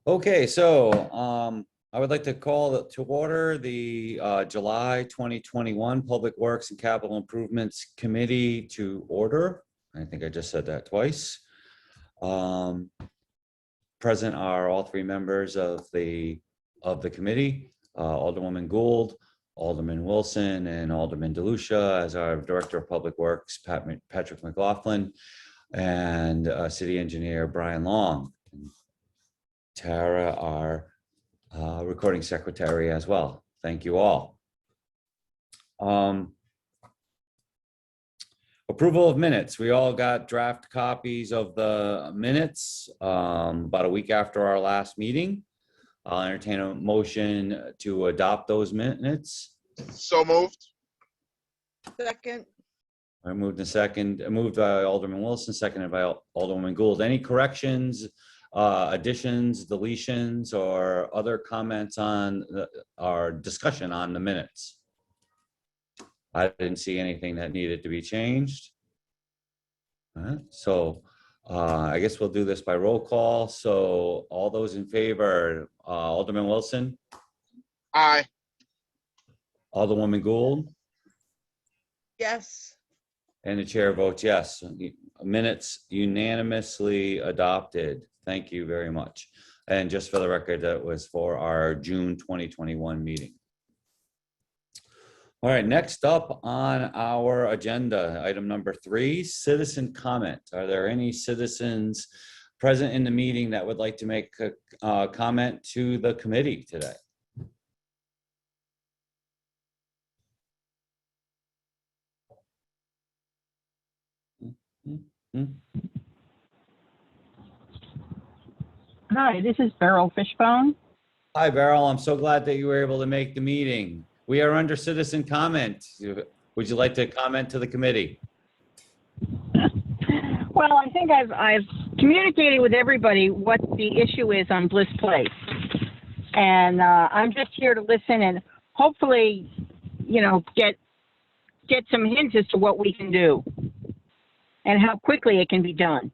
Okay, so I would like to call to order the July 2021 Public Works and Capital Improvements Committee to order. I think I just said that twice. Present are all three members of the committee, Alderwoman Gould, Alderman Wilson, and Alderman DeLucia, as our Director of Public Works, Patrick McLaughlin, and City Engineer Brian Long. Tara, our recording secretary as well. Thank you all. Approval of minutes. We all got draft copies of the minutes about a week after our last meeting. I'll entertain a motion to adopt those minutes. So moved. Second. I moved in second, moved by Alderman Wilson, seconded by Alderwoman Gould. Any corrections, additions, deletions, or other comments on our discussion on the minutes? I didn't see anything that needed to be changed. All right, so I guess we'll do this by roll call. So all those in favor, Alderman Wilson? Aye. Alderwoman Gould? Yes. And the chair votes yes. Minutes unanimously adopted. Thank you very much. And just for the record, that was for our June 2021 meeting. All right, next up on our agenda, item number 3, citizen comment. Are there any citizens present in the meeting that would like to make a comment to the committee today? Hi, this is Beryl Fishbone. Hi, Beryl. I'm so glad that you were able to make the meeting. We are under citizen comment. Would you like to comment to the committee? Well, I think I've communicated with everybody what the issue is on Bliss Place. And I'm just here to listen and hopefully, you know, get some hints as to what we can do and how quickly it can be done.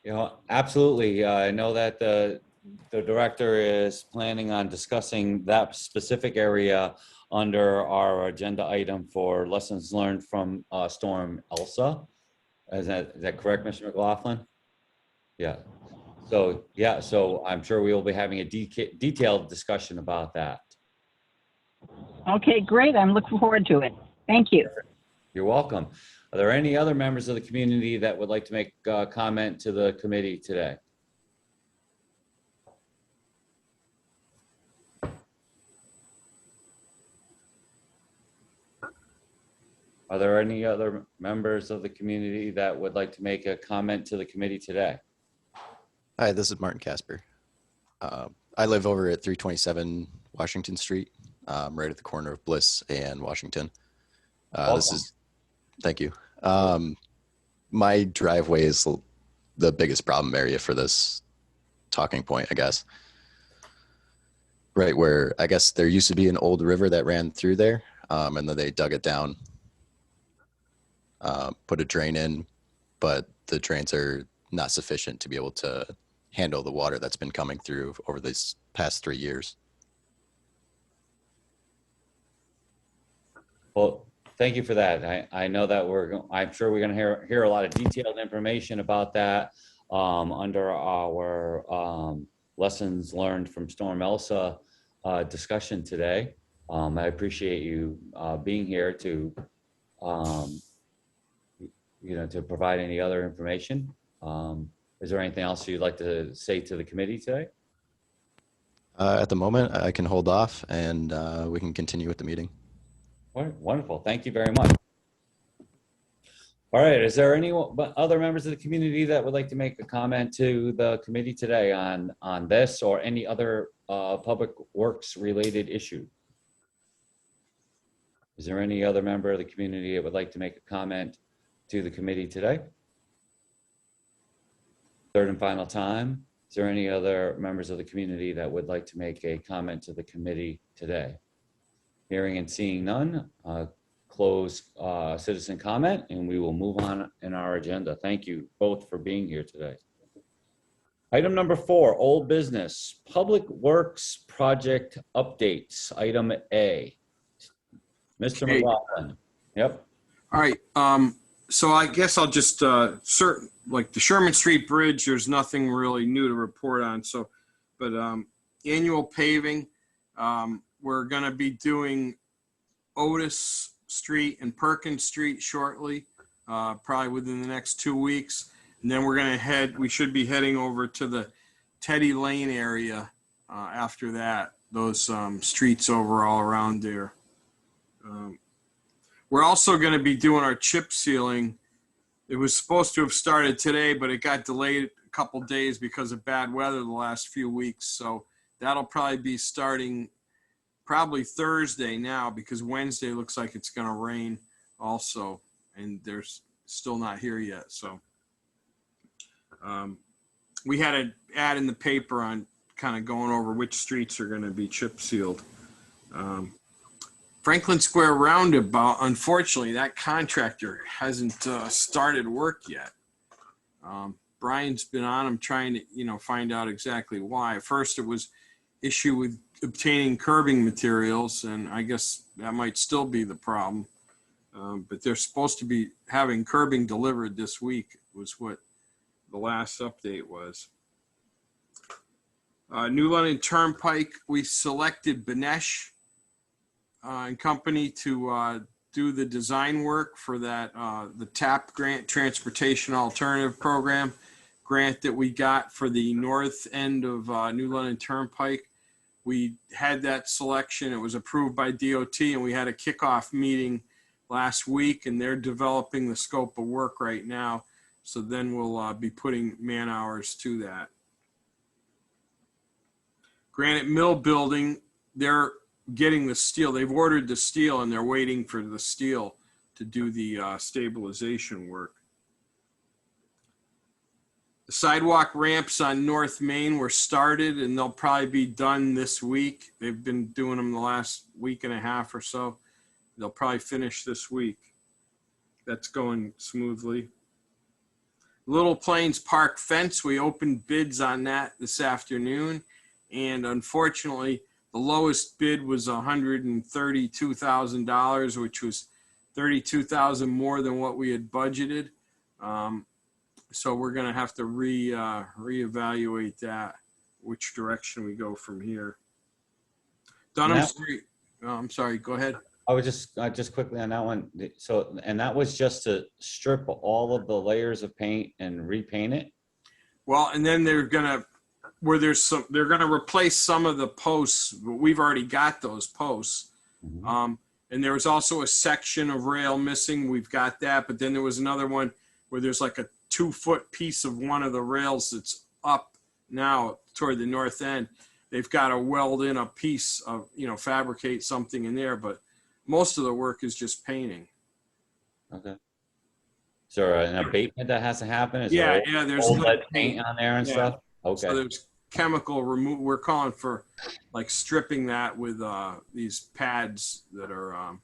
You know, absolutely. I know that the director is planning on discussing that specific area under our agenda item for lessons learned from Storm Elsa. Is that correct, Mr. McLaughlin? Yeah. So yeah, so I'm sure we will be having a detailed discussion about that. Okay, great. I'm looking forward to it. Thank you. You're welcome. Are there any other members of the community that would like to make a comment to the committee today? Are there any other members of the community that would like to make a comment to the committee today? Hi, this is Martin Casper. I live over at 327 Washington Street, right at the corner of Bliss and Washington. Thank you. My driveway is the biggest problem area for this talking point, I guess. Right where, I guess there used to be an old river that ran through there, and then they dug it down, put a drain in, but the drains are not sufficient to be able to handle the water that's been coming through over these past 3 years. Well, thank you for that. I know that I'm sure we're going to hear a lot of detailed information about that under our lessons learned from Storm Elsa discussion today. I appreciate you being here to to provide any other information. Is there anything else you'd like to say to the committee today? At the moment, I can hold off and we can continue with the meeting. All right, wonderful. Thank you very much. All right, is there any other members of the community that would like to make a comment to the committee today on this or any other public works related issue? Is there any other member of the community that would like to make a comment to the committee today? Third and final time, is there any other members of the community that would like to make a comment to the committee today? Hearing and seeing none, close citizen comment, and we will move on in our agenda. Thank you both for being here today. Item number 4, old business, Public Works project updates, item A. Mr. Okay. McLaughlin. Yep. All right, so I guess I'll just, like the Sherman Street Bridge, there's nothing really new to report on, so, but, annual paving, we're gonna be doing Otis Street and Perkins Street shortly, probably within the next 2 weeks. And then we should be heading over to the Teddy Lane area, after that, those, streets over all around there. We're also going to be doing our chip sealing. It was supposed to have started today, but it got delayed a couple days because of bad weather the last few weeks. So that'll probably be starting probably Thursday now, because Wednesday looks like it's going to rain also, and there's still not here yet. So we had an ad in the paper on kind of going over which streets are going to be chip sealed. Franklin Square Roundabout, unfortunately, that contractor hasn't started work yet. Brian's been on him trying to, find out exactly why. First, it was issue with obtaining curbing materials, and I guess that might still be the problem. But they're supposed to be having curbing delivered this week, was what the last update was. New London Turnpike, we selected Benesh and company to do the design work for that, the TAP grant, Transportation Alternative Program grant that we got for the north end of New London Turnpike. We had that selection. It was approved by DOT, and we had a kickoff meeting last week, and they're developing the scope of work right now. So then we'll be putting man hours to that. Granite Mill Building, they're getting the steel. They've ordered the steel, and they're waiting for the steel to do the stabilization work. The sidewalk ramps on North Main were started, and they'll probably be done this week. They've been doing them the last week and a half or so. They'll probably finish this week. That's going smoothly. Little Plains Park fence, we opened bids on that this afternoon, and unfortunately, the lowest bid was $132,000, which was $32,000 more than what we had budgeted. So we're going to have to reevaluate that, which direction we go from here. Dunham Street. Oh, I'm sorry. Go ahead. I would just quickly on that one. So, and that was just to strip all of the layers of paint and repaint it. Well, and then they're gonna replace some of the posts. We've already got those posts. Mm-hmm. And there was also a section of rail missing. We've got that, but then there was another one where there's like a 2-foot piece of one of the rails that's up now toward the north end. They've got to weld in a piece of, fabricate something in there, but most of the work is just painting. Okay. Is there an abatement that has to happen? Is Yeah, there there's old lead lead paint on there and stuff? Okay. So there's chemical remove. We're calling for like stripping that with these pads that are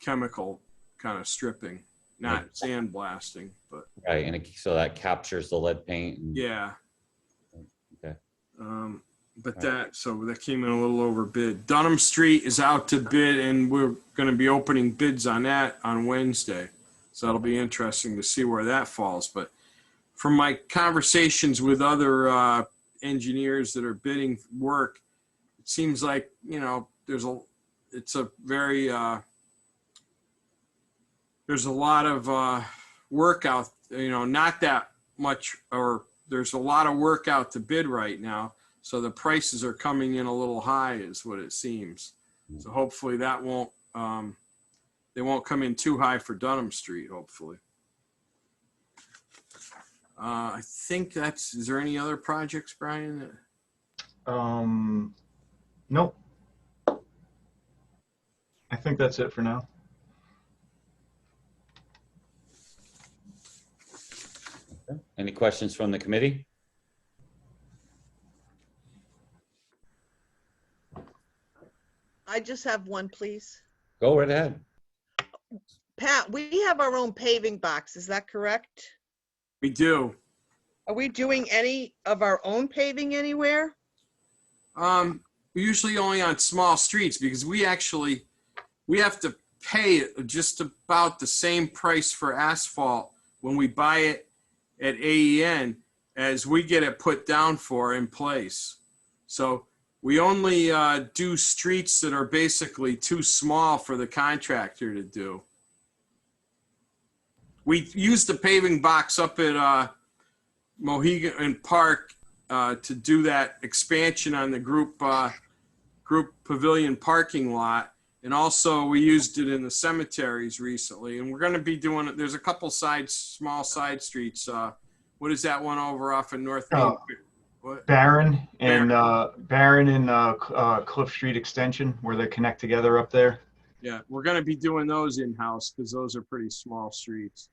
chemical kind of stripping, not sandblasting, but Right, and so that captures the lead paint. And, yeah. Okay. But that came in a little over bid. Dunham Street is out to bid, and we're going to be opening bids on that on Wednesday. So that'll be interesting to see where that falls. But from my conversations with other engineers that are bidding work, it seems like, there's a lot of work out, not that much, or there's a lot of work out to bid right now. So the prices are coming in a little high is what it seems. So hopefully that won't, they won't come in too high for Dunham Street, hopefully. I think is there any other projects, Brian? Nope. I think that's it for now. Okay. Any questions from the committee? I just have one, please. Go right ahead. Pat, we have our own paving box, is that correct? We do. Are we doing any of our own paving anywhere? Usually only on small streets because we have to pay just about the same price for asphalt when we buy it at AEN as we get it put down for in place. So we only do streets that are basically too small for the contractor to do. We use the paving box up at Mohegan Park to do that expansion on the group pavilion parking lot. And also we used it in the cemeteries recently. And we're going to be doing it. There's a couple small side streets. What is that one over off of North Main? What? Barron and Cliff Street Extension, where they connect together up there. Yeah, we're going to be doing those in-house because those are pretty small streets.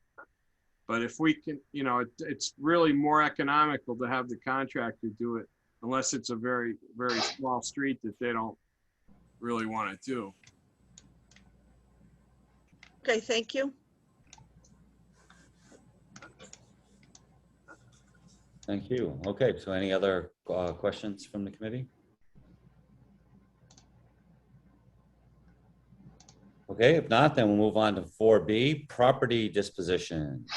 But if we can, it's really more economical to have the contractor do it unless it's a very, very small street that they don't really want to do. Okay, thank you. Thank you. Okay, so any other questions from the committee? Okay, if not, then we'll move on to 4B, property disposition.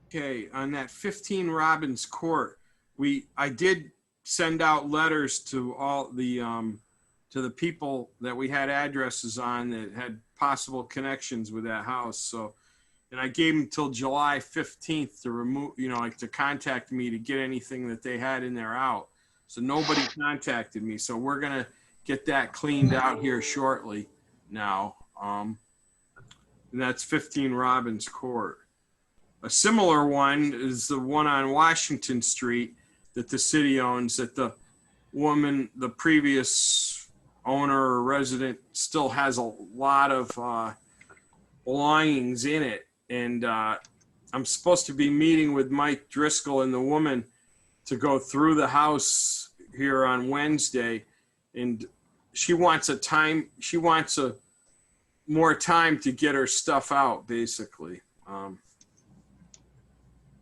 Okay, on that 15 Robbins Court, I did send out letters to all the to the people that we had addresses on that had possible connections with that house. So, and I gave them till July 15th to remove, to contact me to get anything that they had in there out. So nobody contacted me. So we're gonna get that cleaned out here shortly now. And that's 15 Robbins Court. A similar one is the one on Washington Street that the city owns, that the previous owner or resident still has a lot of belongings in it. And I'm supposed to be meeting with Mike Driscoll and the woman to go through the house here on Wednesday. And she wants more time to get her stuff out, basically.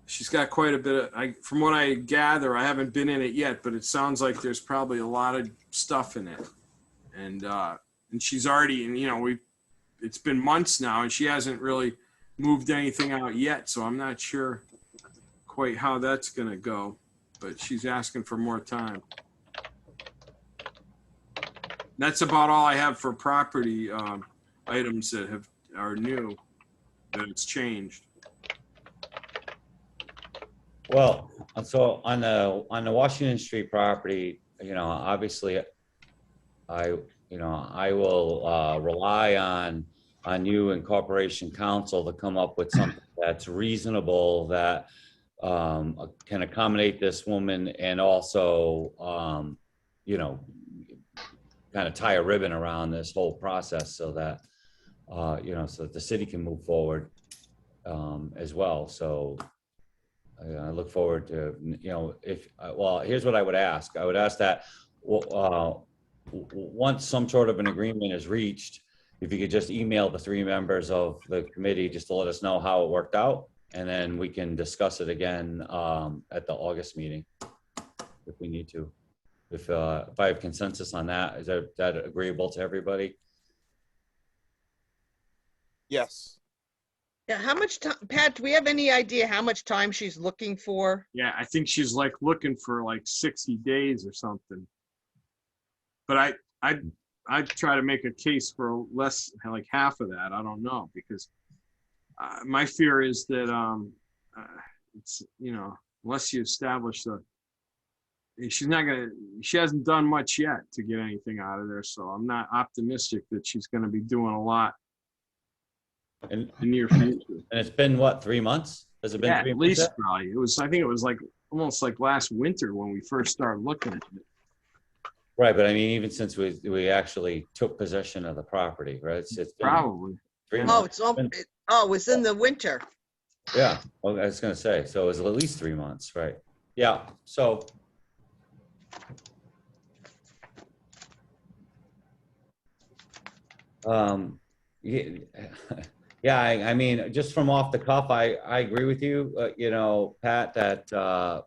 She's got quite a bit of, from what I gather, I haven't been in it yet, but it sounds like there's probably a lot of stuff in it. And she's already, and it's been months now and she hasn't really moved anything out yet. So I'm not sure quite how that's going to go, but she's asking for more time. That's about all I have for property items that are new, that it's changed. Well, so on the Washington Street property, obviously, I will rely on you and Corporation Counsel to come up with something that's reasonable, that can accommodate this woman, and also, kind of tie a ribbon around this whole process so that, so that the city can move forward as well. So I look forward to, here's what I would ask. I would ask that once some sort of an agreement is reached, if you could just email the 3 members of the committee just to let us know how it worked out, and then we can discuss it again at the August meeting if we need to. If I have consensus on that, is that agreeable to everybody? Yes. Yeah, how much time, Pat, do we have any idea how much time she's looking for? Yeah, I think she's looking for 60 days or something. But I'd try to make a case for less, half of that. I don't know, because my fear is that it's, unless you establish she hasn't done much yet to get anything out of there. So I'm not optimistic that she's going to be doing a lot in the near future. And it's been what, 3 months? Has it been 3 months? At least probably. I think it was almost like last winter when we first started looking at it. Right, but I mean, even since we actually took possession of the property, right? It's been Probably. 3 Oh, months. it's in the winter. Yeah, well, I was gonna say, so it was at least 3 months, right? Yeah, so. Yeah, Yeah, I mean, just from off the cuff, I agree with you, you know, Pat, that, um,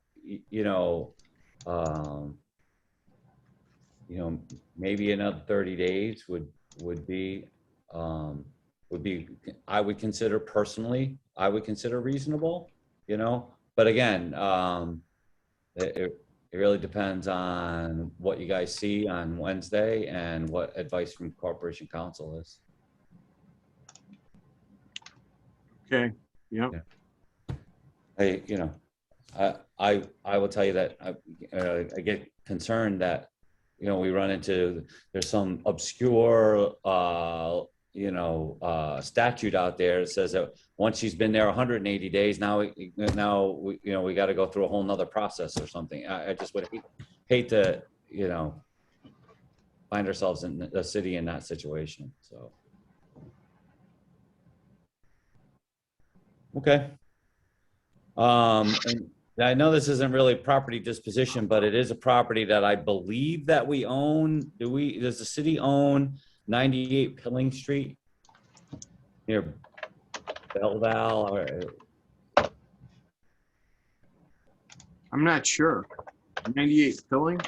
you know, maybe another 30 days would be, um, would be, I would consider personally, I would consider reasonable, you know, but again, it really depends on what you guys see on Wednesday and what advice from Corporation Counsel is. Okay, yep. You know, I will tell you that I get concerned that, you know, we run into, there's some obscure, statute out there that says that once she's been there 180 days, now we got to go through a whole nother process or something. I just would hate to, you know, find ourselves in the city in that situation. So, okay. And I know this isn't really property disposition, but it is a property that I believe that we own. Does the city own 98 Pilling Street near Bellval? Or, I'm not sure. 98 filling?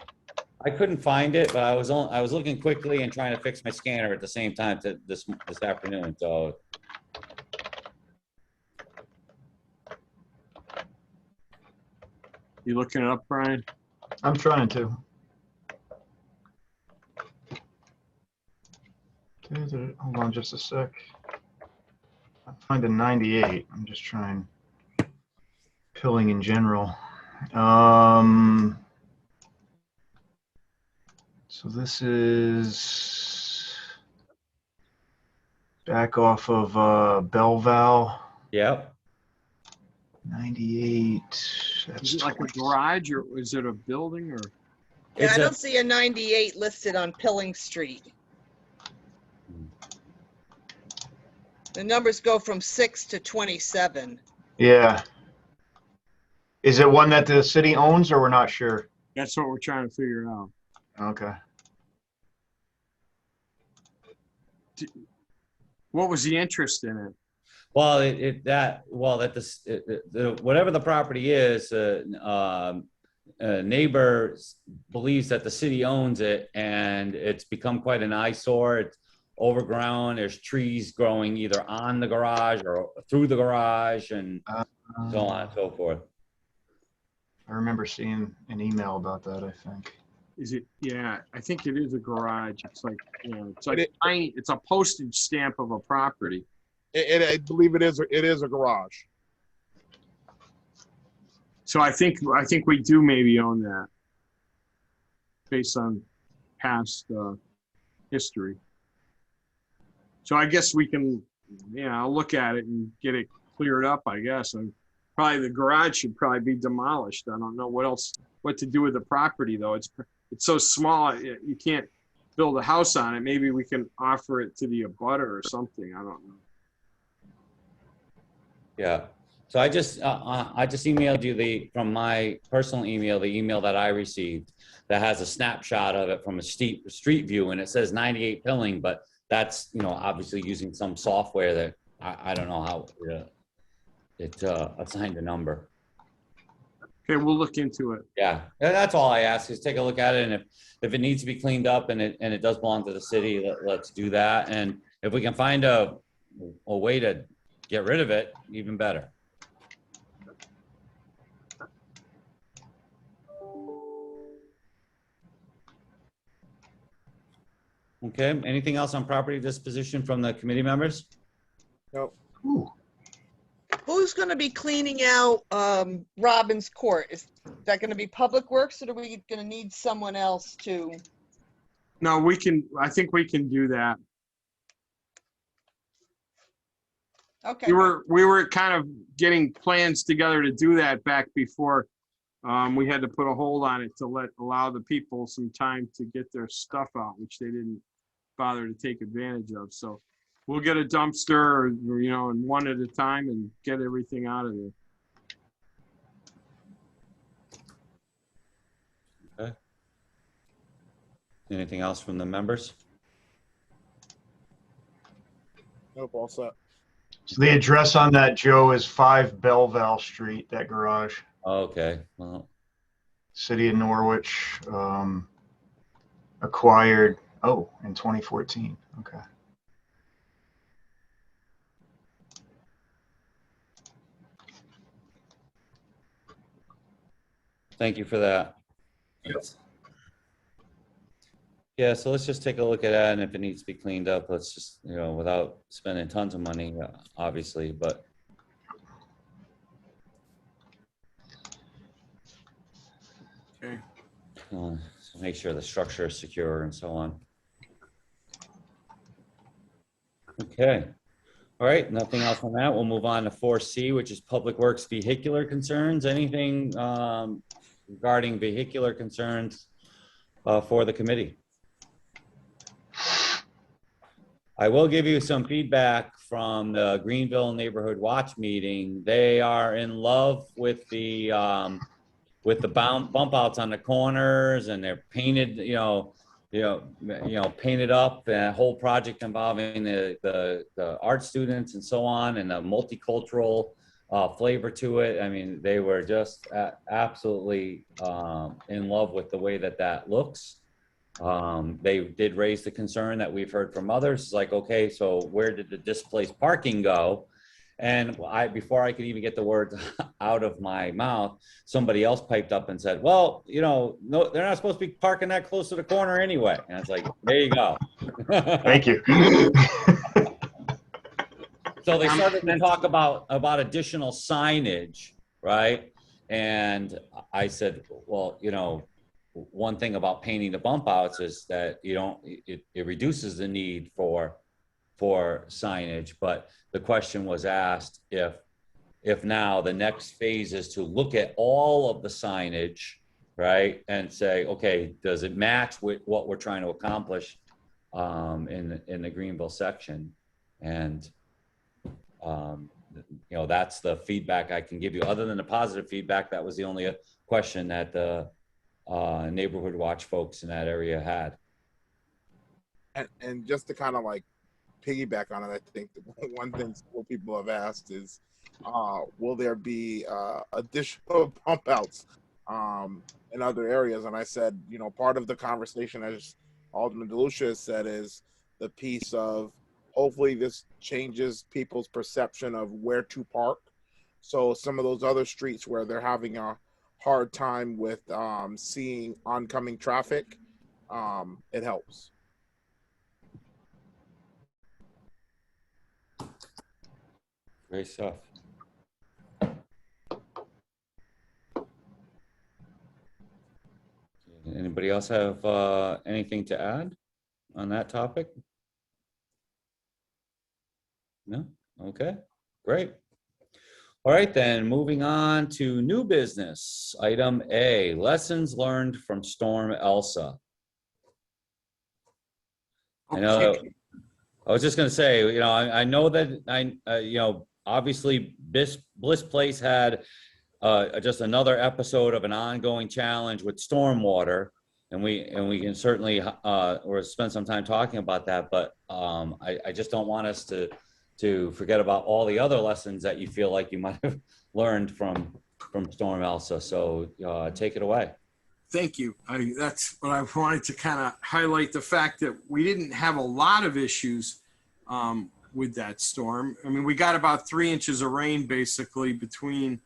I couldn't find it, but I was looking quickly and trying to fix my scanner at the same time this afternoon. So You looking it up, Brian? I'm trying to. Hold on just a sec. I'm finding 98. I'm just trying. Pilling in general. So this is back off of Bellval. yep. 98. That's Is it like a 20. garage or is it a building or? Yeah, It's I a- don't see a 98 listed on Pilling Street. The numbers go from 6 to 27. Yeah. Is it one that the city owns or we're not sure? That's what we're trying to figure out. Okay. What was the interest in it? Well, whatever the property is, neighbor believes that the city owns it, and it's become quite an eyesore. It's overgrown. There's trees growing either on the garage or through the garage, and so on and so forth. I remember seeing an email about that, I think. Is it? Yeah, I think it is a garage. It's like, you know, it's like tiny. It's a postage stamp of a property. I believe it is a garage. So I think we do maybe own that based on past history. So I guess we can, I'll look at it and get it cleared up, I guess. And probably the garage should probably be demolished. I don't know what to do with the property though. It's so small, you can't build a house on it. Maybe we can offer it to the abutter or something. I don't know. Yeah. So I just emailed you from my personal email, the email that I received that has a snapshot of it from a street view, and it says 98 Pilling, but that's, you know, obviously using some software that I don't know how it assigned a number. Okay, we'll look into it. Yeah, that's all I ask is take a look at it, and if it needs to be cleaned up and it does belong to the city, let's do that. And if we can find a way to get rid of it, even better. Okay, anything else on property disposition from the committee members? Ooh. Who's going to be cleaning out Robbins Court? Is that going to be Public Works, or are we going to need someone else to? No, I think we can do that. Okay. We were kind of getting plans together to do that back before we had to put a hold on it to allow the people some time to get their stuff out, which they didn't bother to take advantage of. So we'll get a dumpster, and one at a time and get everything out of there. Okay. Anything else from the members? Nope, all set. So the address on that, Joe, is 5 Belleville Street, that garage. Okay, well, City of Norwich, acquired, in 2014. Okay. thank you for that. Yes. Yeah, so let's just take a look at that, and if it needs to be cleaned up, let's just, without spending tons of money, obviously, but. Okay. So make sure the structure is secure and so on. Okay. All right, nothing else on that. We'll move on to 4C, which is Public Works vehicular concerns. Anything regarding vehicular concerns for the committee? I will give you some feedback from the Greenville Neighborhood Watch meeting. They are in love with the bump outs on the corners, and they're painted, painted up. A whole project involving the art students and so on, and a multicultural flavor to it. I mean, they were just absolutely in love with the way that looks. They did raise the concern that we've heard from others. It's like, okay, so where did the displaced parking go? And before I could even get the words out of my mouth, somebody else piped up and said, well, no, they're not supposed to be parking that close to the corner anyway. And it's like, there you go. Thank you. So they started to talk about additional signage, right? And I said, well, one thing about painting the bump outs is that it reduces the need for signage. But the question was asked if now the next phase is to look at all of the signage, right, and say, okay, does it match with what we're trying to accomplish in the Greenville section? And that's the feedback I can give you. Other than the positive feedback, that was the only question that the Neighborhood Watch folks in that area had. And just to kind of like piggyback on it, I think one thing several people have asked is, will there be additional pump outs in other areas? And I said, part of the conversation, as Alderman DeLucia has said, is the piece of hopefully this changes people's perception of where to park. So some of those other streets where they're having a hard time with seeing oncoming traffic, it helps. Great stuff. Anybody else have anything to add on that topic? No? Okay, great. All right, then moving on to new business. Item A, lessons learned from Storm Elsa. I know, I was just going to say, I know that obviously Bliss Place had just another episode of an ongoing challenge with stormwater, and we can certainly or spend some time talking about that. But I just don't want us to forget about all the other lessons that you feel like you might have learned from Storm Elsa. So take it away. Thank you. That's what I wanted to kind of highlight, the fact that we didn't have a lot of issues with that storm. I mean, we got about 3 inches of rain basically between,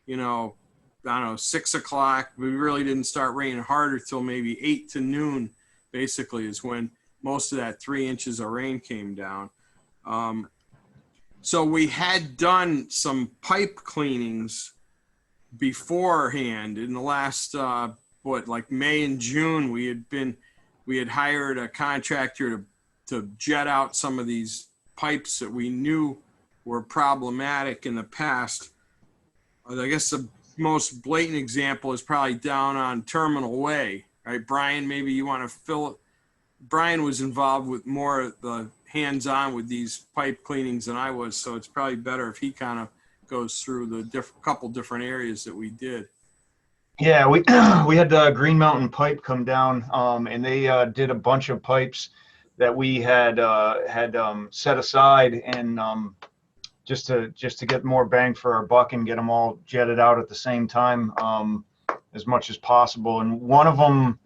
I don't know, 6 o'clock. We really didn't start raining harder till maybe 8 to noon, basically, is when most of that 3 inches of rain came down. So we had done some pipe cleanings beforehand in the last, like May and June. We had hired a contractor to jet out some of these pipes that we knew were problematic in the past. I guess the most blatant example is probably down on Terminal Way, right? Brian, maybe you want to fill it. Brian was involved with more of the hands-on with these pipe cleanings than I was, so it's probably better if he kind of goes through the couple different areas that we did. Yeah, we had Green Mountain Pipe come down, and they did a bunch of pipes that we had set aside in just to get more bang for our buck and get them all jetted out at the same time, as much as possible. And one of them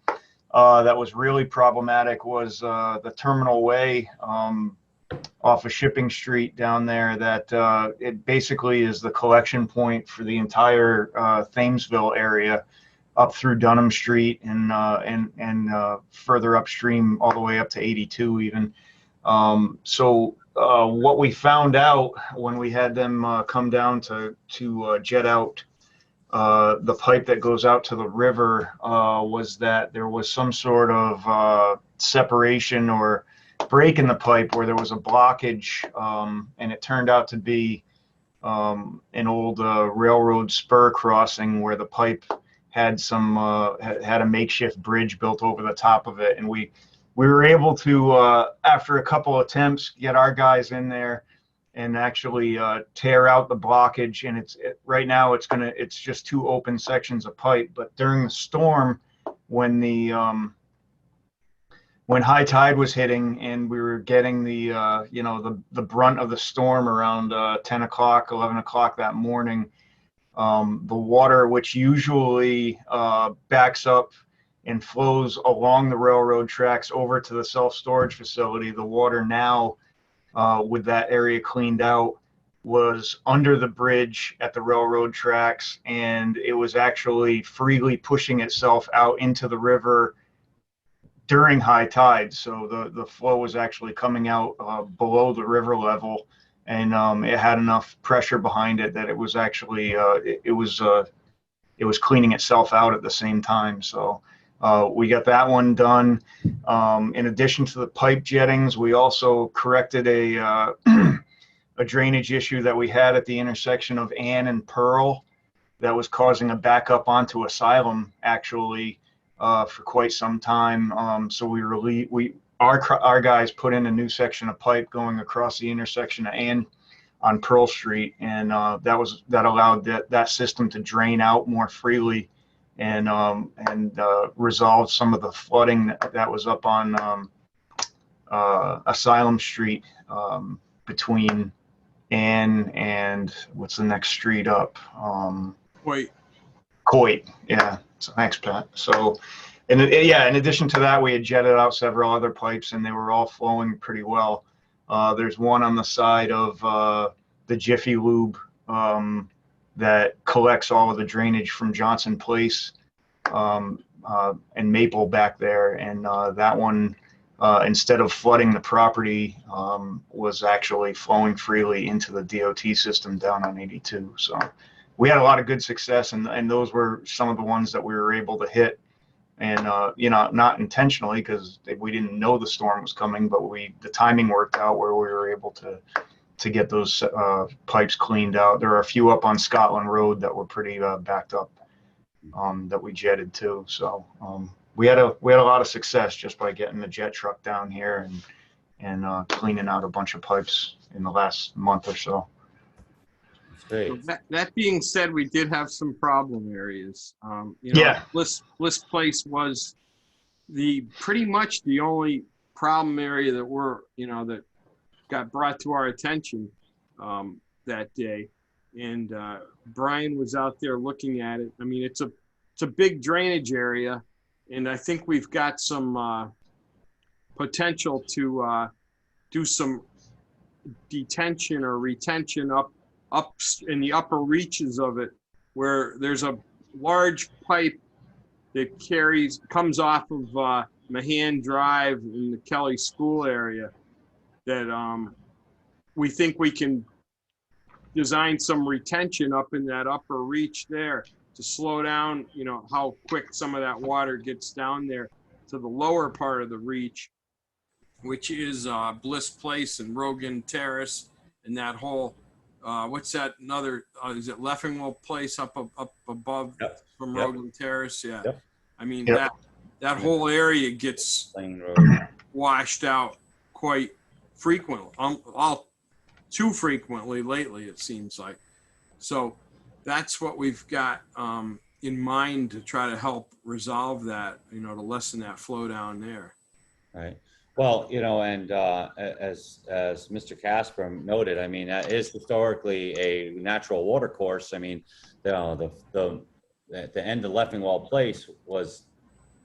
that was really problematic was the Terminal Way off of Shipping Street down there. That it basically is the collection point for the entire Thamesville area, up through Dunham Street and further upstream all the way up to 82 even. So what we found out when we had them come down to jet out the pipe that goes out to the river was that there was some sort of separation or break in the pipe where there was a blockage, and it turned out to be an old railroad spur crossing where the pipe had some had a makeshift bridge built over the top of it. And we were able to, after a couple attempts, get our guys in there and actually tear out the blockage. And right now it's just 2 open sections of pipe. But during the storm, when high tide was hitting and we were getting the brunt of the storm around 10 o'clock, 11 o'clock that morning, the water, which usually backs up and flows along the railroad tracks over to the self-storage facility, the water now, with that area cleaned out, was under the bridge at the railroad tracks, and it was actually freely pushing itself out into the river during high tide. So the flow was actually coming out below the river level, and it had enough pressure behind it that it was actually it was cleaning itself out at the same time. So we got that one done. In addition to the pipe jettings, we also corrected a drainage issue that we had at the intersection of Ann and Pearl that was causing a backup onto Asylum, actually, for quite some time. So our guys put in a new section of pipe going across the intersection of Ann on Pearl Street, and that allowed that system to drain out more freely and resolve some of the flooding that was up on Asylum Street between Ann and what's the next street up? Coit. Yeah. So thanks, Pat. So, in addition to that, we had jetted out several other pipes, and they were all flowing pretty well. There's one on the side of the Jiffy Lube that collects all of the drainage from Johnson Place and Maple back there, and that one, instead of flooding the property, was actually flowing freely into the DOT system down on 82. So we had a lot of good success, and those were some of the ones that we were able to hit. And not intentionally, because we didn't know the storm was coming, but the timing worked out where we were able to get those pipes cleaned out. There are a few up on Scotland Road that were pretty backed up that we jetted too. So we had a lot of success just by getting the jet truck down here and cleaning out a bunch of pipes in the last month or so. Great. So that being said, we did have some problem areas. Yeah. Bliss Place was pretty much the only problem area that got brought to our attention that day. And Brian was out there looking at it. I mean, it's a big drainage area, and I think we've got some potential to do some detention or retention up in the upper reaches of it, where there's a large pipe that comes off of Mahan Drive in the Kelly School area that we think we can design some retention up in that upper reach there to slow down, how quick some of that water gets down there to the lower part of the reach, which is Bliss Place and Rogan Terrace and that whole what's that another is it Leffingwell Place up above from Rogan Terrace? Yeah. Yep. I mean that whole area gets washed out quite frequently, all too frequently lately, it seems like. So that's what we've got in mind to try to help resolve that, to lessen that flow down there. Right. Well, and as Mr. Casper noted, I mean, that is historically a natural water course. I mean, the at the end of Leffingwell Place was,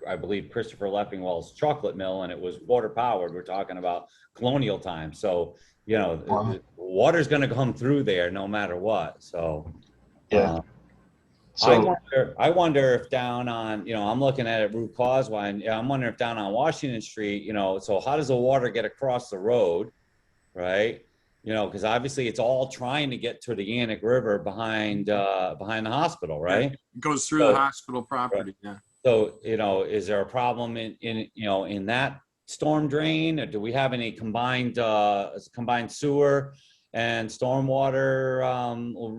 I believe, Christopher Leffingwell's chocolate mill, and it was water powered. We're talking about colonial times. So, Wow. water's going to come through there no matter what. So, Yeah. uh, So I wonder if down on, I'm looking at it Route Causeway, and I'm wondering if down on Washington Street, so how does the water get across the road, right? Because obviously it's all trying to get to the Yannick River behind the hospital, Yeah, right? it goes through the So, hospital property. Yeah. so is there a problem in that storm drain? Or do we have any combined sewer and stormwater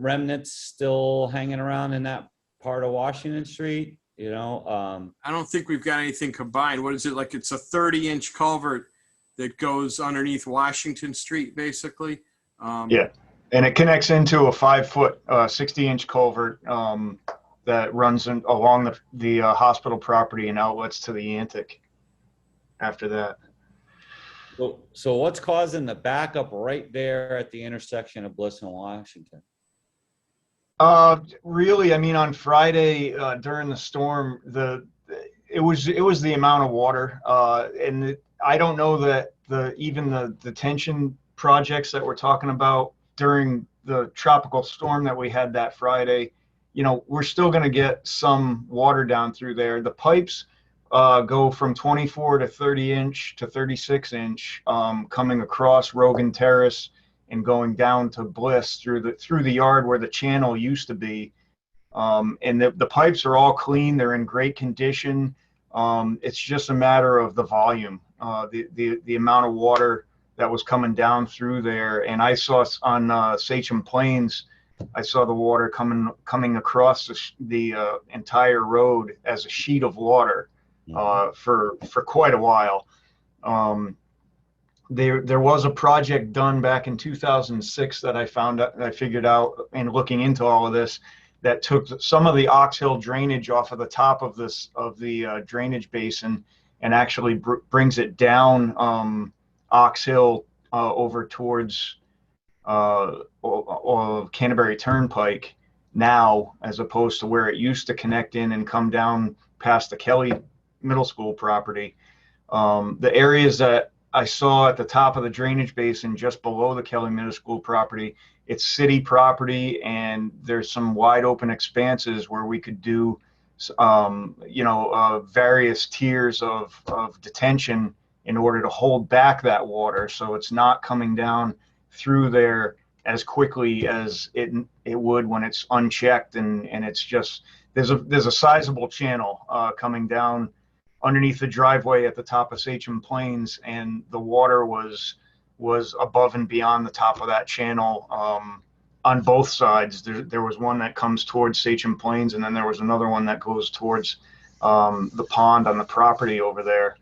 remnants still hanging around in that part of Washington Street? I don't think we've got anything combined. What is it like? It's a 30-inch culvert that goes underneath Washington Street, basically. yeah, and it connects into a 5-foot, 60-inch culvert that runs along the hospital property and outlets to the Yantic after that. So what's causing the backup right there at the intersection of Bliss and Washington? Really, I mean, on Friday during the storm, it was the amount of water, and I don't know that even the detention projects that we're talking about during the tropical storm that we had that Friday, we're still going to get some water down through there. The pipes go from 24 to 30 inch to 36 inch, coming across Rogan Terrace and going down to Bliss through the yard where the channel used to be. And the pipes are all clean. They're in great condition. It's just a matter of the volume, the amount of water that was coming down through there. And I saw on Sachem Plains, I saw the water coming across the entire road as a sheet of water for quite a while. There was a project done back in 2006 that I figured out in looking into all of this, that took some of the Ox Hill drainage off of the top of the drainage basin and actually brings it down Ox Hill over towards Canterbury Turnpike now, as opposed to where it used to connect in and come down past the Kelly Middle School property. The areas that I saw at the top of the drainage basin just below the Kelly Middle School property, it's city property, and there's some wide open expanses where we could do various tiers of detention in order to hold back that water so it's not coming down through there as quickly as it would when it's unchecked, and it's just there's a sizable channel coming down underneath the driveway at the top of Sachem Plains, and the water was above and beyond the top of that channel on both sides. There was one that comes towards Sachem Plains, and then there was another one that goes towards the pond on the property over there.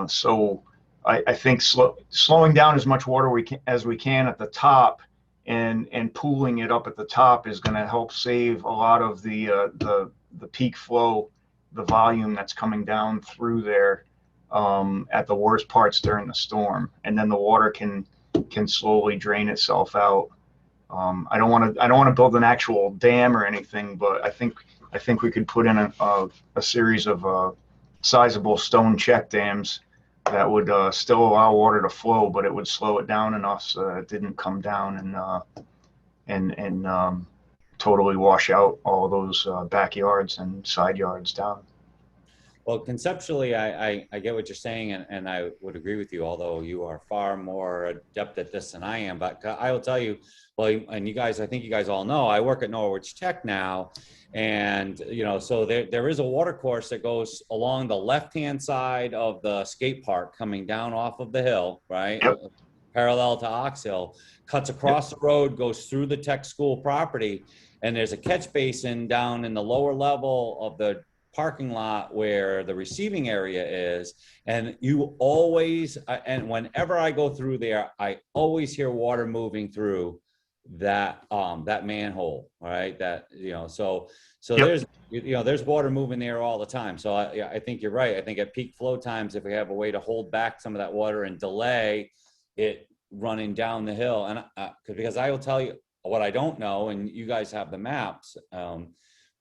So I think slowing down as much water as we can at the top and pooling it up at the top is going to help save a lot of the peak flow, the volume that's coming down through there at the worst parts during the storm, and then the water can slowly drain itself out. I don't want to build an actual dam or anything, but I think we could put in a series of sizable stone check dams that would still allow water to flow, but it would slow it down enough so that it didn't come down and totally wash out all those backyards and side yards down. Well, conceptually, I get what you're saying, and I would agree with you, although you are far more adept at this than I am. But I will tell you, well, and you guys, I think you guys all know, I work at Norwich Tech now, and so there is a water course that goes along the left-hand side of the skate park coming down off of the hill, right? Yep. Parallel to Ox Hill, cuts across the road, goes through the tech school property, and there's a catch basin down in the lower level of the parking lot where the receiving area is, and you always and whenever I go through there, I always hear water moving through that manhole, all right? That, so Yep. there's water moving there all the time. So I think you're right. I think at peak flow times, if we have a way to hold back some of that water and delay it running down the hill, and because I will tell you what I don't know, and you guys have the maps,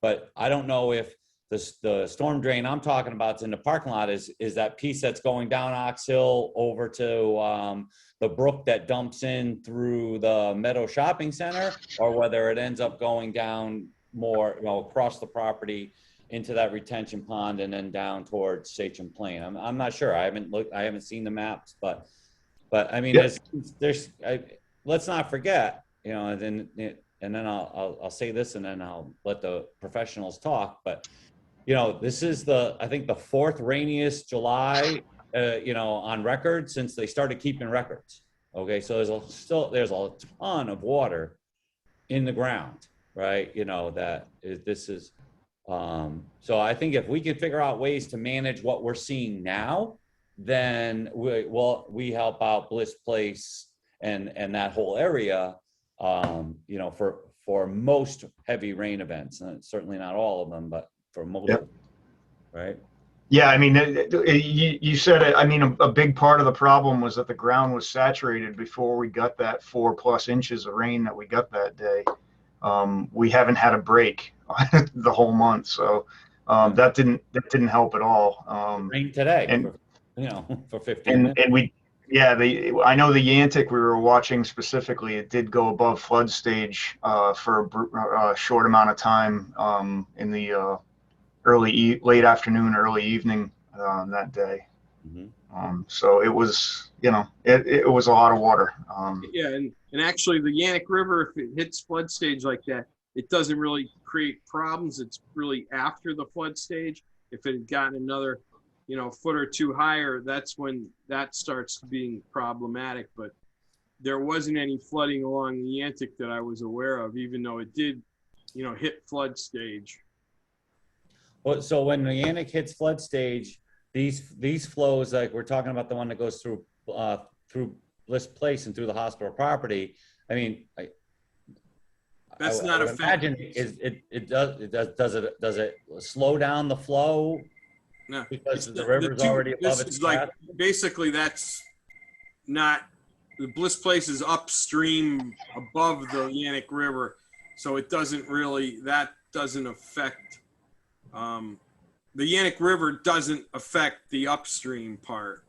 but I don't know if the storm drain I'm talking about is in the parking lot is that piece that's going down Ox Hill over to the brook that dumps in through the Meadow Shopping Center, or whether it ends up going down more, across the property into that retention pond and then down towards Sachem Plain. I'm not sure. I haven't seen the maps, but I mean, Yep. let's not forget, and then I'll say this, and then I'll let the professionals talk. But this is I think the fourth rainiest July, on record since they started keeping records. Okay, so there's a ton of water in the ground, right? This is. So I think if we can figure out ways to manage what we're seeing now, then we help out Bliss Place and that whole area, for most heavy rain events, and certainly not all of them, but for most, Yep. right? Yeah, I mean, you said it. I mean, a big part of the problem was that the ground was saturated before we got that 4+ inches of rain that we got that day. We haven't had a break the whole month, so that didn't help at all. Rain today, and for 15 minutes. and I know the Yantic we were watching specifically, it did go above flood stage for a short amount of time in the late afternoon, early evening that day. Mm-hmm. So it was, it was a lot of water. Yeah, and actually the Yannick River, if it hits flood stage like that, it doesn't really create problems. It's really after the flood stage. If it had gotten another, foot or two higher, that's when that starts being problematic. But there wasn't any flooding along the Yantic that I was aware of, even though it did, hit flood stage. Well, so when the Yannick hits flood stage, these flows, like we're talking about the one that goes through Bliss Place and through the hospital property. I mean, That's I not would affected. imagine does it slow down the flow? No, Because the river's already above its capacity? Basically that's not, the Bliss Place is upstream above the Yannick River, so it doesn't really, that doesn't affect, the Yannick River doesn't affect the upstream part.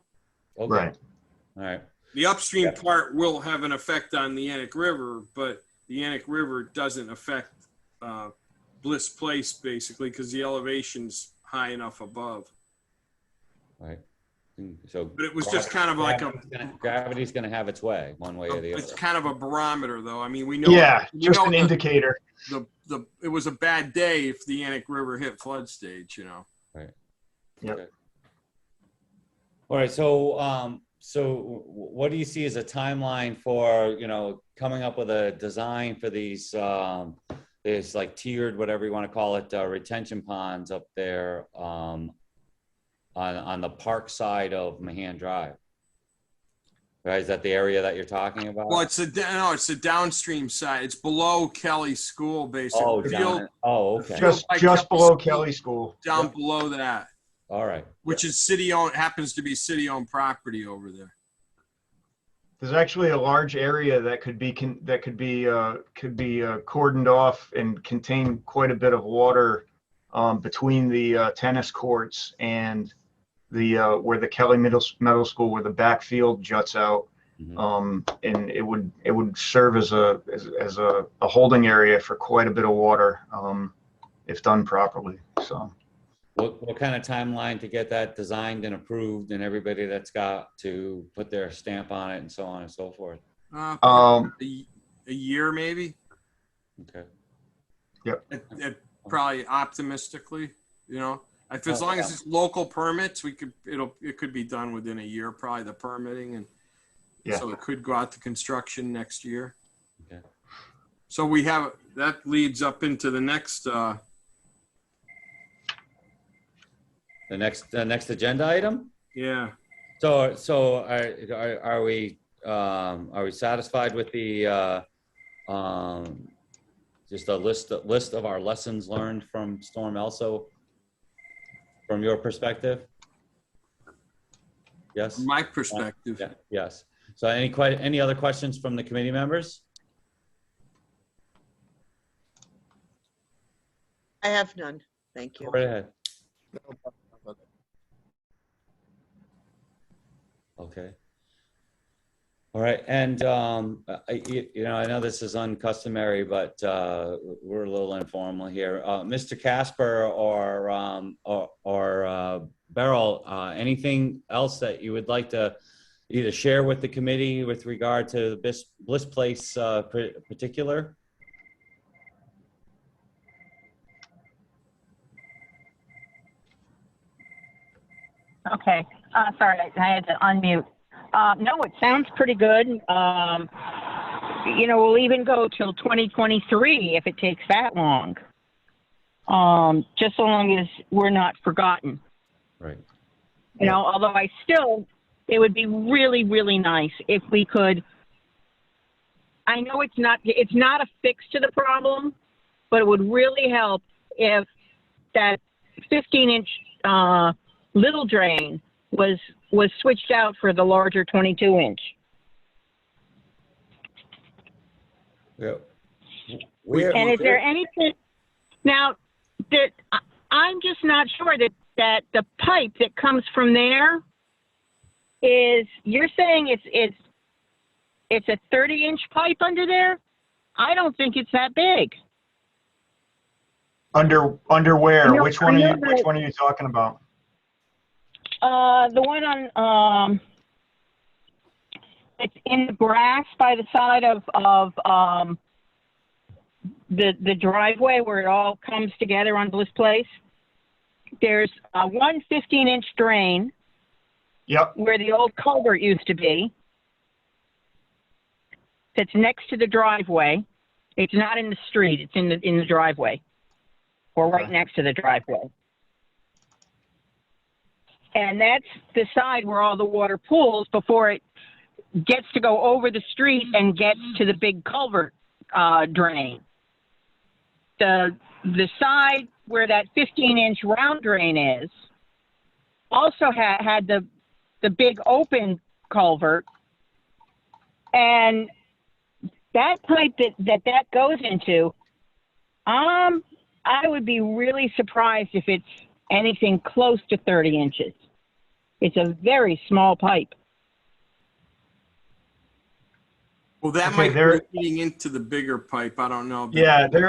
Okay. Right. All right. The upstream part will have an effect on the Yannick River, but the Yannick River doesn't affect Bliss Place, basically, because the elevation's high enough above. Right. So, but it was just kind of like gravity's going to have its way, one way or the other. It's kind of a barometer, though. I mean, we know. Yeah, just an indicator. It was a bad day if the Yannick River hit flood stage, Right. Yep. Okay. All right. So, what do you see as a timeline for, coming up with a design for these like tiered, whatever you want to call it, retention ponds up there on the park side of Mahan Drive? Right, is that the area that you're talking about? Well, it's the downstream side. It's below Kelly School, basically. Okay. Just below Kelly School. Down below that. All right. Which is city-owned, happens to be city-owned property over there. There's actually a large area that could be cordoned off and contain quite a bit of water between the tennis courts and the where the Kelly Middle School, where the backfield juts out. Mm-hmm. And it would serve as a holding area for quite a bit of water if done properly. So. What kind of timeline to get that designed and approved, and everybody that's got to put their stamp on it and so on and so forth? A year maybe. Okay. Yep. Probably optimistically, as long as it's local permits, it could be done within a year, probably the permitting, and so it could go out to construction next year. Okay. So that leads up into the next. The next agenda item? Yeah. So are we satisfied with the just a list of our lessons learned from Storm Elsa, from your perspective? Yes? From my perspective. Yeah, yes. So any other questions from the committee members? I have none. Thank you. Go right ahead. Okay. All right, and I know this is uncustomary, but we're a little informal here. Mr. Casper or Beryl, anything else that you would like to either share with the committee with regard to Bliss Place particular? Okay. Sorry, I had to unmute. No, it sounds pretty good. We'll even go till 2023 if it takes that long. Just so long as we're not forgotten. Right. Although it would be really, really nice if we could. I know it's not a fix to the problem, but it would really help if that 15-inch little drain was switched out for the larger 22-inch. Yeah. And is there anything now that I'm just not sure that the pipe that comes from there is, you're saying it's a 30-inch pipe under there? I don't think it's that big. Under where? No, Which one I are know which one are you talking about? The one on it's in the grass by the side of the driveway where it all comes together on Bliss Place. There's one 15-inch drain. Yep. Where the old culvert used to be. That's next to the driveway. It's not in the street. It's in the driveway, or right next to the driveway. And that's the side where all the water pools before it gets to go over the street and gets to the big culvert drain. The side where that 15-inch round drain is also had the big open culvert, and that pipe that goes into, I would be really surprised if it's anything close to 30 inches. It's a very small pipe. Well, that Okay, might be feeding into the bigger pipe. I don't know. Yeah, there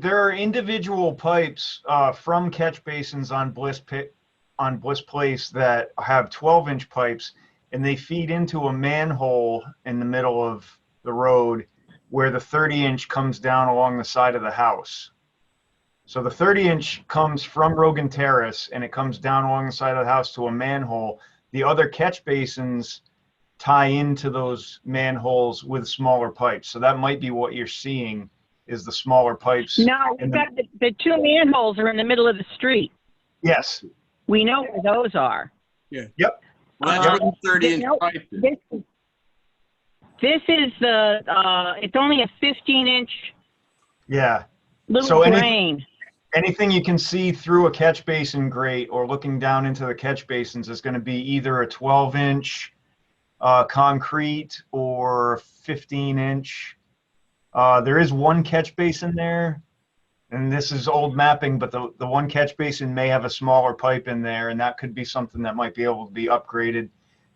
are individual pipes from catch basins on Bliss Place that have 12-inch pipes, and they feed into a manhole in the middle of the road where the 30-inch comes down along the side of the house. So the 30-inch comes from Rogan Terrace, and it comes down along the side of the house to a manhole. The other catch basins tie into those manholes with smaller pipes. So that might be what you're seeing, is the smaller pipes. No, we've got the two manholes are in the middle of the street. Yes. We know where those are. Yeah. Yep. Well, that's what the 30-inch pipe is. This is it's only a 15-inch Yeah. little So drain. anything you can see through a catch basin grate or looking down into the catch basins is going to be either a 12-inch concrete or 15-inch. There is one catch basin there, and this is old mapping, but the one catch basin may have a smaller pipe in there, and that could be something that might be able to be upgraded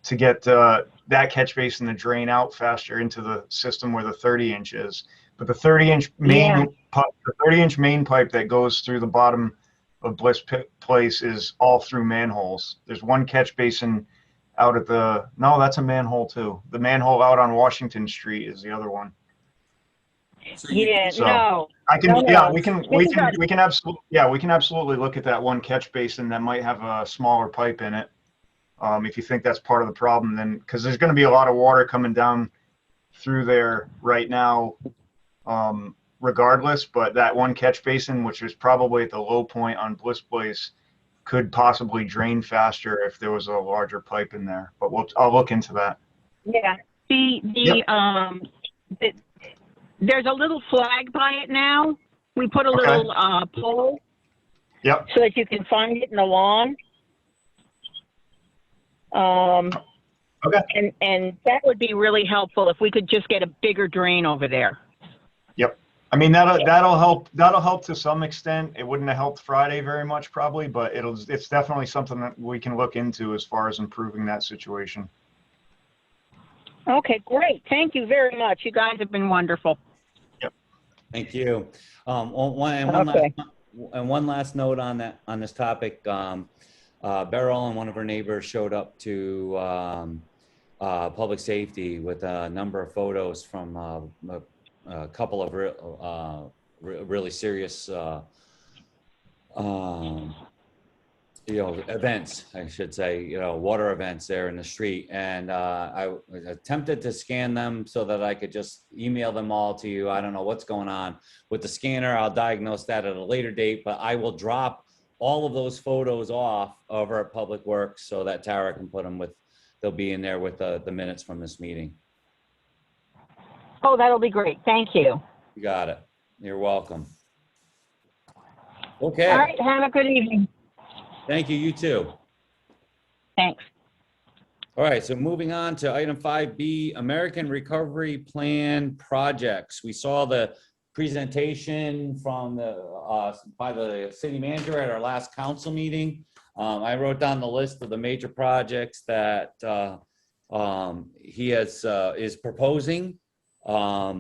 to get that catch basin to drain out faster into the system where the 30-inch is. But the 30-inch main pipe, the 30-inch main pipe that goes through the bottom of Bliss Place is all through manholes. There's one catch basin out at no, that's a manhole too. The manhole out on Washington Street is the other one. So No. I can, No, yeah, no. we can absolutely look at that one catch basin that might have a smaller pipe in it. If you think that's part of the problem, then, because there's going to be a lot of water coming down through there right now, regardless, but that one catch basin, which is probably at the low point on Bliss Place, could possibly drain faster if there was a larger pipe in there, but I'll look into that. Yeah. there's a little flag by it now. We put a Okay. little pole Yep. so that you can find it in the lawn. Okay. And that would be really helpful if we could just get a bigger drain over there. Yep. I mean, that'll help. That'll help to some extent. It wouldn't have helped Friday very much probably, but it's definitely something that we can look into as far as improving that situation. Okay, great. Thank you very much. You guys have been wonderful. Thank you. Okay. One last note on that, on this topic. Beryl and one of her neighbors showed up to public safety with a number of photos from a couple of really serious events, I should say, water events there in the street. And I attempted to scan them so that I could just email them all to you. I don't know what's going on with the scanner. I'll diagnose that at a later date, but I will drop all of those photos off over at Public Works so that Tara can put them they'll be in there with the minutes from this meeting. Oh, that'll be great. Thank you. You got it. You're welcome. Okay. All right. Have a good evening. Thank you. You too. Thanks. All right, so moving on to item 5B, American Recovery Plan projects. We saw the presentation from by the city manager at our last council meeting. I wrote down the list of the major projects that he is proposing. I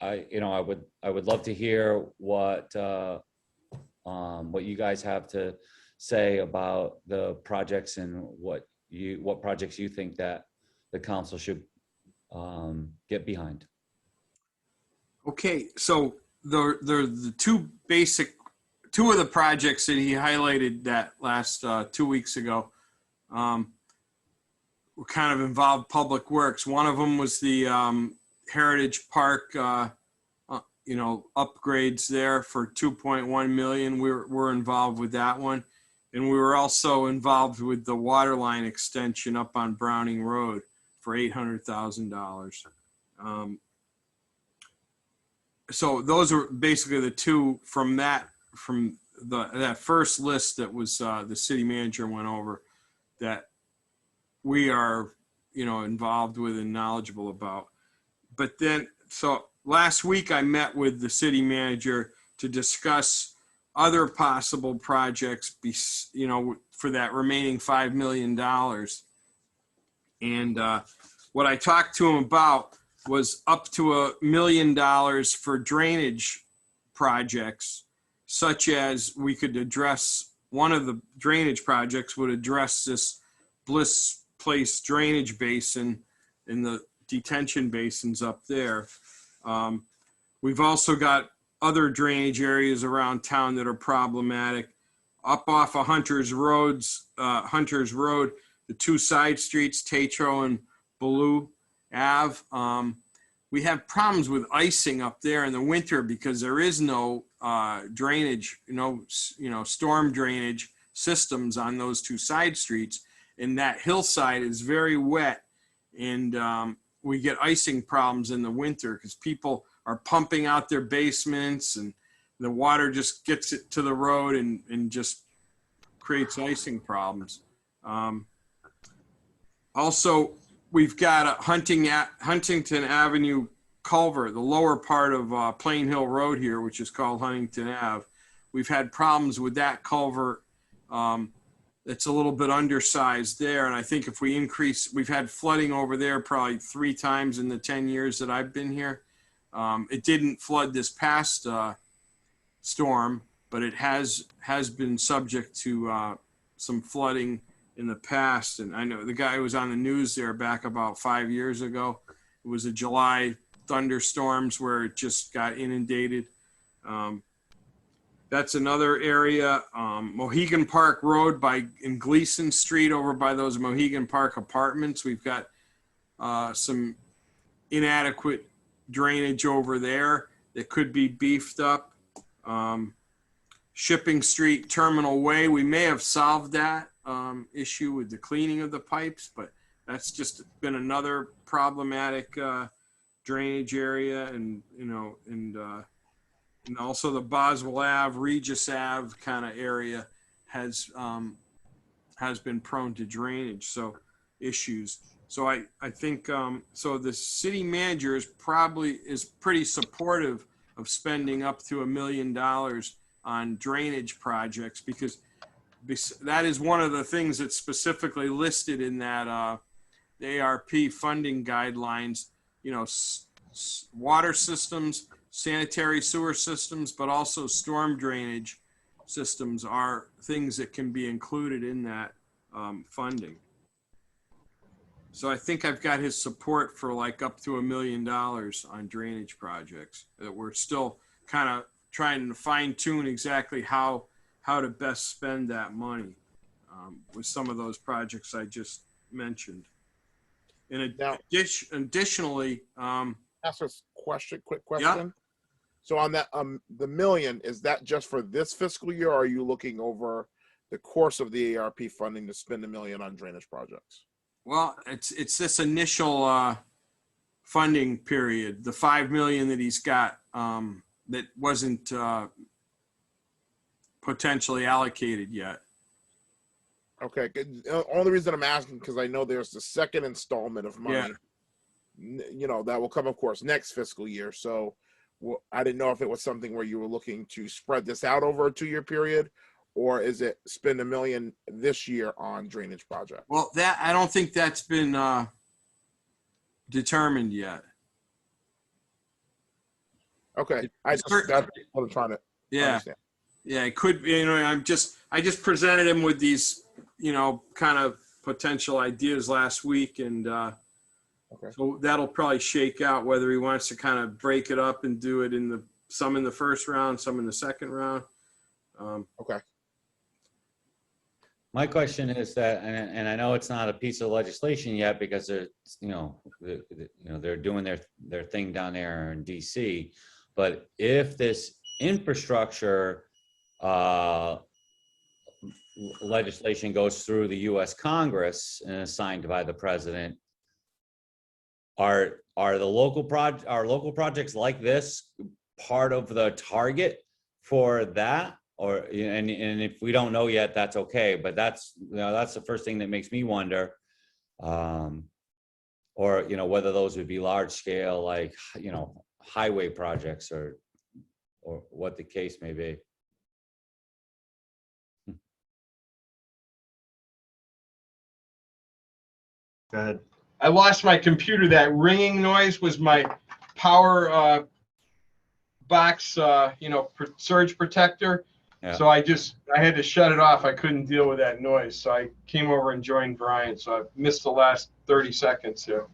would love to hear what you guys have to say about the projects and what projects you think that the council should get behind. Okay, so the two of the projects that he highlighted that last 2 weeks ago were kind of involved Public Works. One of them was the Heritage Park, upgrades there for 2.1 million. We're involved with that one. And we were also involved with the water line extension up on Browning Road for $800,000. So those are basically the two from that first list that was the city manager went over that we are, involved with and knowledgeable about. But then, so last week I met with the city manager to discuss other possible projects, for that remaining $5 million. And what I talked to him about was up to $1 million for drainage projects, such as we could address, one of the drainage projects would address this Bliss Place drainage basin in the detention basins up there. We've also got other drainage areas around town that are problematic. Up off of Hunter's Road, the two side streets, Tatro and Ballou Ave. We have problems with icing up there in the winter because there is no drainage, storm drainage systems on those two side streets. And that hillside is very wet. And we get icing problems in the winter because people are pumping out their basements and the water just gets it to the road and just creates icing problems. Also, we've got a Huntington Avenue culvert, the lower part of Plain Hill Road here, which is called Huntington Ave. We've had problems with that culvert. It's a little bit undersized there. And I think if we increase, we've had flooding over there probably 3 times in the 10 years that I've been here. It didn't flood this past storm, but it has been subject to some flooding in the past. And I know the guy who was on the news there back about 5 years ago. It was a July thunderstorms where it just got inundated. That's another area. Mohegan Park Road in Gleason Street over by those Mohegan Park apartments. We've got some inadequate drainage over there that could be beefed up. Shipping Street, Terminal Way, we may have solved that issue with the cleaning of the pipes, but that's just been another problematic drainage area, and and also the Boswell Ave, Regis Ave kind of area has been prone to drainage issues. So I think so the city manager is pretty supportive of spending up to $1 million on drainage projects, because that is one of the things that's specifically listed in that the ARP funding guidelines. Water systems, sanitary sewer systems, but also storm drainage systems are things that can be included in that funding. So I think I've got his support for like up to $1 million on drainage projects. That we're still kind of trying to fine tune exactly how to best spend that money with some of those projects I just mentioned. Additionally, Ask us quick question. Yeah. So on that, the million, is that just for this fiscal year, or are you looking over the course of the ARP funding to spend $1 million on drainage projects? well, it's this initial funding period, the $5 million that he's got that wasn't potentially allocated yet. Okay, good. Only reason I'm asking because I know there's the second installment of money, that will come, of course, next fiscal year. So I didn't know if it was something where you were looking to spread this out over a 2-year period, or is it spend $1 million this year on drainage project? Well, that I don't think that's been determined yet. Okay, that's what I'm trying to understand. Yeah, it could be. I just presented him with these, kind of potential ideas last week, and Okay. so that'll probably shake out whether he wants to kind of break it up and do it some in the first round, some in the second round. Okay. My question is that, and I know it's not a piece of legislation yet because it's, they're doing their thing down there in DC, but if this infrastructure legislation goes through the U.S. Congress and is signed by the president, are local projects like this part of the target for that? Or and if we don't know yet, that's okay. But that's the first thing that makes me wonder, or whether those would be large scale, like highway projects or what the case may be. Go ahead. I lost my computer. That ringing noise was my power box, surge protector. Yeah. So I had to shut it off. I couldn't deal with that noise. So I came over and joined Brian. So I missed the last 30 seconds here.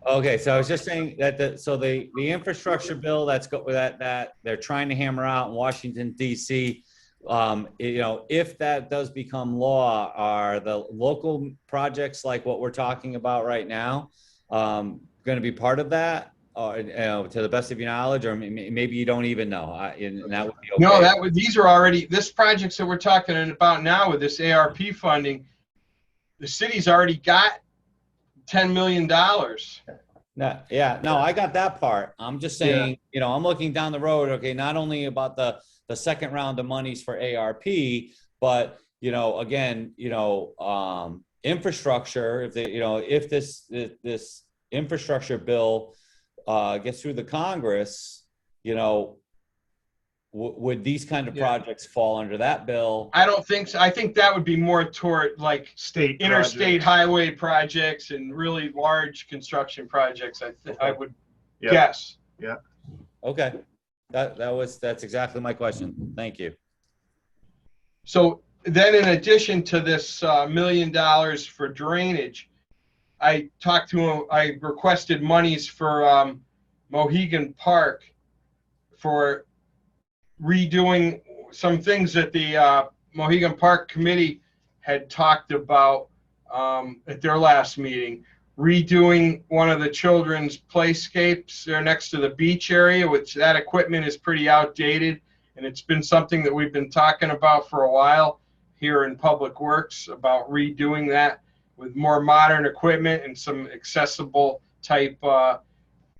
Okay, so I was just saying that the infrastructure bill that they're trying to hammer out in Washington D.C. If that does become law, are the local projects like what we're talking about right now going to be part of that? To the best of your knowledge, or maybe you don't even know, and that would be okay. No, these are already, this projects that we're talking about now with this ARP funding, the city's already got $10 million. No, I got that part. I'm just saying, I'm looking down the road. Okay, not only about the second round of monies for ARP, but infrastructure. If this infrastructure bill gets through the Congress, would these kind of projects fall under that bill? I don't think so. I think that would be more toward like interstate highway projects and really large construction projects. I would guess. Yeah. Okay. That's exactly my question. Thank you. So then in addition to this $1 million for drainage, I talked to him, I requested monies for Mohegan Park for redoing some things that the Mohegan Park Committee had talked about at their last meeting. Redoing one of the children's playscapes there next to the beach area, which that equipment is pretty outdated. And it's been something that we've been talking about for a while here in Public Works, about redoing that with more modern equipment and some accessible type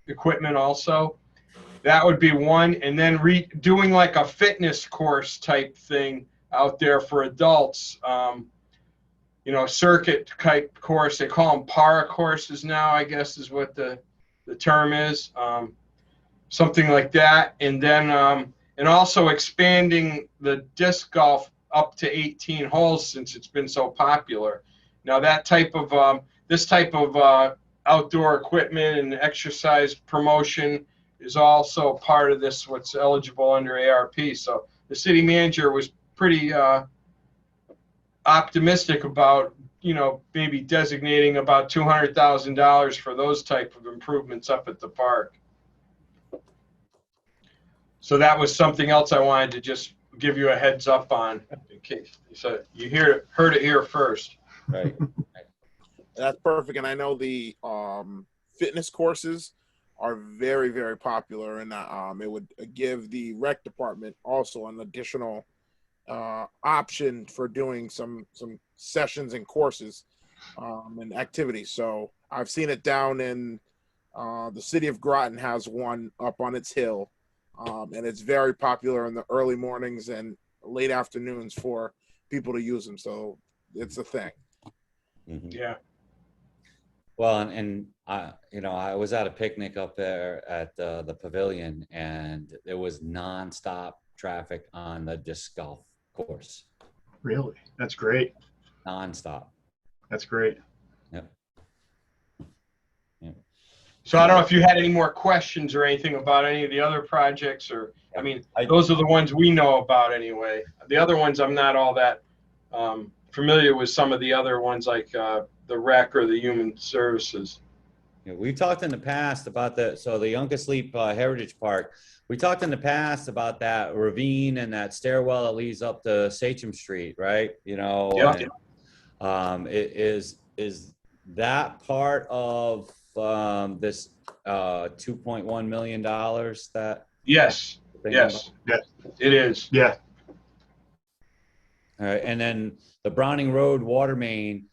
equipment also. That would be one. And then doing like a fitness course type thing out there for adults. You know, circuit type course. They call them para courses now, I guess is what the term is. Something like that. And then, and also expanding the disc golf up to 18 holes since it's been so popular. Now that type of, this type of outdoor equipment and exercise promotion is also part of this, what's eligible under ARP. So the city manager was pretty optimistic about, you know, maybe designating about $200,000 for those type of improvements up at the park. So that was something else I wanted to just give you a heads up on, in case. So you heard it here first. Right. That's perfect. And I know the fitness courses are very, very popular, and it would give the rec department also an additional option for doing some sessions and courses and activities. So I've seen it down in the city of Groton has one up on its hill, and it's very popular in the early mornings and late afternoons for people to use them. So it's a thing. Mhm. Yeah. Well, and you know, I was at a picnic up there at the pavilion, and there was nonstop traffic on the disc golf course, Really? That's great. nonstop. That's great. Yep. Yep. So I don't know if you had any more questions or anything about any of the other projects, or, I mean, those are the ones we know about anyway. The other ones, I'm not all that familiar with some of the other ones, like the rec or the human services. Yeah, we've talked in the past about the Uncas Leap Heritage Park. We talked in the past about that ravine and that stairwell that leads up to Sachem Street, right? You know, Yeah. and, is that part of this $2.1 million that? Yes. Yes. Yeah. It is. Yeah. All right, and then the Browning Road water main